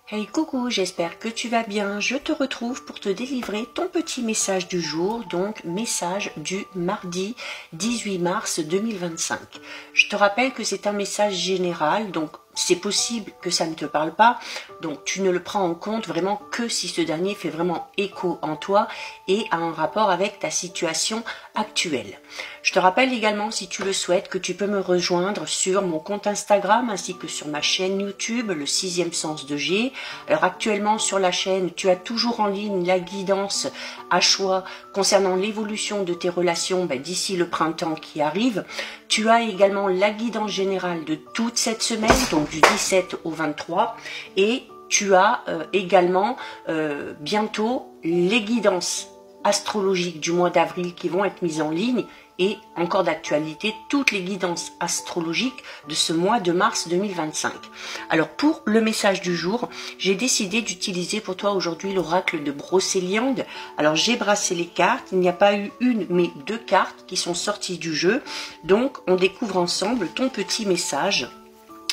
Hey coucou, j'espère que tu vas bien. Je te retrouve pour te délivrer ton petit message du jour, donc message du mardi 18 mars 2025. Je te rappelle que c'est un message général, donc c'est possible que ça ne te parle pas, donc tu ne le prends en compte vraiment que si ce dernier fait vraiment écho en toi et a un rapport avec ta situation actuelle. Je te rappelle également, si tu le souhaites, que tu peux me rejoindre sur mon compte Instagram ainsi que sur ma chaîne YouTube, le sixième sens de G. Alors actuellement sur la chaîne, tu as toujours en ligne la guidance à choix concernant l'évolution de tes relations d'ici le printemps qui arrive. Tu as également la guidance générale de toute cette semaine, donc du 17 au 23, et tu as également bientôt les guidances astrologiques du mois d'avril qui vont être mises en ligne et encore d'actualité toutes les guidances astrologiques de ce mois de mars 2025. Alors pour le message du jour, j'ai décidé d'utiliser pour toi aujourd'hui l'oracle de Brocéliande. Alors j'ai brassé les cartes, il n'y a pas eu une mais deux cartes qui sont sorties du jeu, donc on découvre ensemble ton petit message.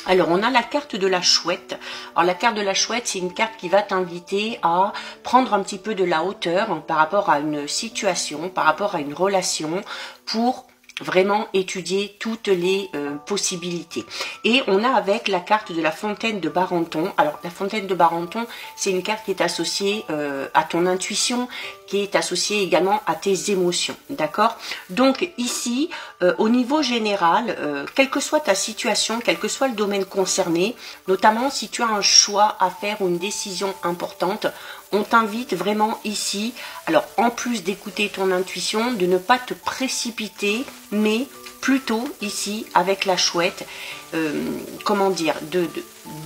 Alors, on a la carte de la chouette. Alors, la carte de la chouette, c'est une carte qui va t'inviter à prendre un petit peu de la hauteur par rapport à une situation, par rapport à une relation, pour vraiment étudier toutes les possibilités. Et on a avec la carte de la fontaine de Barenton. Alors la fontaine de Barenton, c'est une carte qui est associée à ton intuition, qui est associée également à tes émotions, d'accord? Donc ici, au niveau général, quelle que soit ta situation, quel que soit le domaine concerné, notamment si tu as un choix à faire ou une décision importante, on t'invite vraiment ici, alors en plus d'écouter ton intuition, de ne pas te précipiter, mais plutôt ici avec la chouette, comment dire,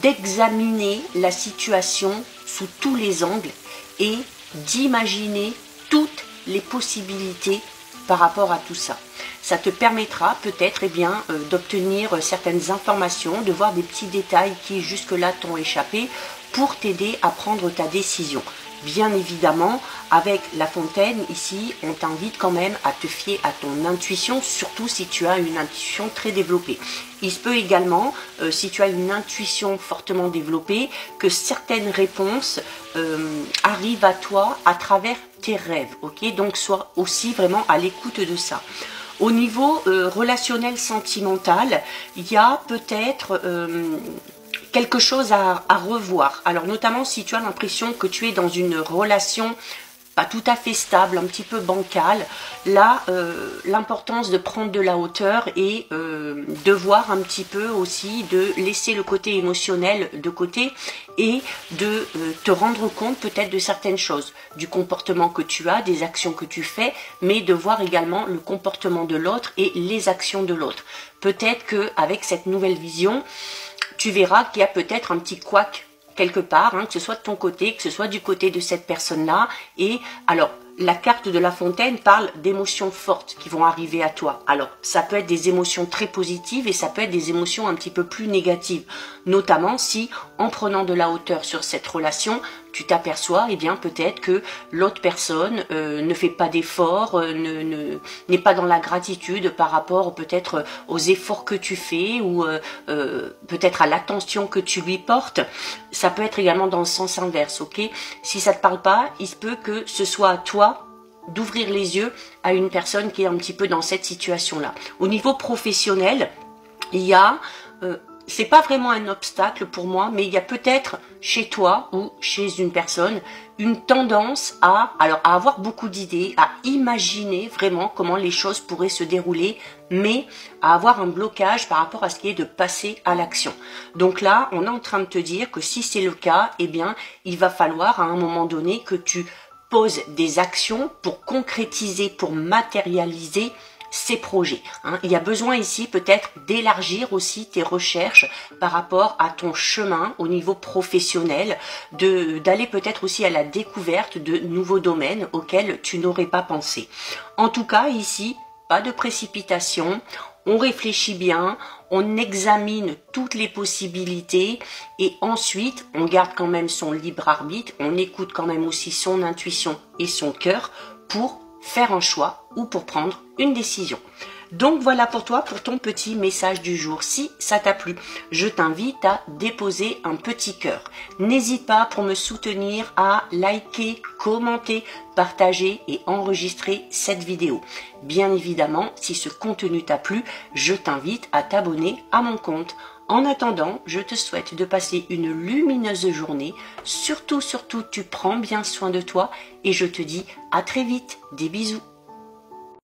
d'examiner la situation sous tous les angles et d'imaginer toutes les possibilités par rapport à tout ça. Ça te permettra peut-être d'obtenir certaines informations, de voir des petits détails qui jusque-là t'ont échappé pour t'aider à prendre ta décision. Bien évidemment, avec la fontaine, ici, on t'invite quand même à te fier à ton intuition, surtout si tu as une intuition très développée. Il se peut également, si tu as une intuition fortement développée, que certaines réponses arrivent à toi à travers tes rêves, ok? Donc, sois aussi vraiment à l'écoute de ça. Au niveau relationnel sentimental, il y a peut-être quelque chose à revoir. Alors notamment si tu as l'impression que tu es dans une relation pas tout à fait stable, un petit peu bancale, là l'importance de prendre de la hauteur et de voir un petit peu aussi, de laisser le côté émotionnel de côté et de te rendre compte peut-être de certaines choses, du comportement que tu as, des actions que tu fais, mais de voir également le comportement de l'autre et les actions de l'autre. Peut-être qu'avec cette nouvelle vision, tu verras qu'il y a peut-être un petit couac quelque part, que ce soit de ton côté, que ce soit du côté de cette personne-là. Et alors, la carte de la fontaine parle d'émotions fortes qui vont arriver à toi. Alors, ça peut être des émotions très positives et ça peut être des émotions un petit peu plus négatives. Notamment si, en prenant de la hauteur sur cette relation, tu t'aperçois, peut-être que l'autre personne ne fait pas d'efforts, n'est pas dans la gratitude par rapport peut-être aux efforts que tu fais ou peut-être à l'attention que tu lui portes. Ça peut être également dans le sens inverse, ok? Si ça ne te parle pas, il se peut que ce soit à toi d'ouvrir les yeux à une personne qui est un petit peu dans cette situation-là. Au niveau professionnel, il y a... c'est pas vraiment un obstacle pour moi, mais il y a peut-être chez toi ou chez une personne une tendance à avoir beaucoup d'idées, à imaginer vraiment comment les choses pourraient se dérouler, mais à avoir un blocage par rapport à ce qui est de passer à l'action. Donc là, on est en train de te dire que si c'est le cas, il va falloir à un moment donné que tu poses des actions pour concrétiser, pour matérialiser ces projets. Il y a besoin ici peut-être d'élargir aussi tes recherches par rapport à ton chemin au niveau professionnel, d'aller peut-être aussi à la découverte de nouveaux domaines auxquels tu n'aurais pas pensé. En tout cas ici, pas de précipitation, on réfléchit bien, on examine toutes les possibilités et ensuite on garde quand même son libre arbitre, on écoute quand même aussi son intuition et son cœur pour faire un choix ou pour prendre une décision. Donc voilà pour toi, pour ton petit message du jour. Si ça t'a plu, je t'invite à déposer un petit cœur. N'hésite pas pour me soutenir à liker, commenter, partager et enregistrer cette vidéo. Bien évidemment, si ce contenu t'a plu, je t'invite à t'abonner à mon compte. En attendant, je te souhaite de passer une lumineuse journée. Surtout, tu prends bien soin de toi et je te dis à très vite. Des bisous.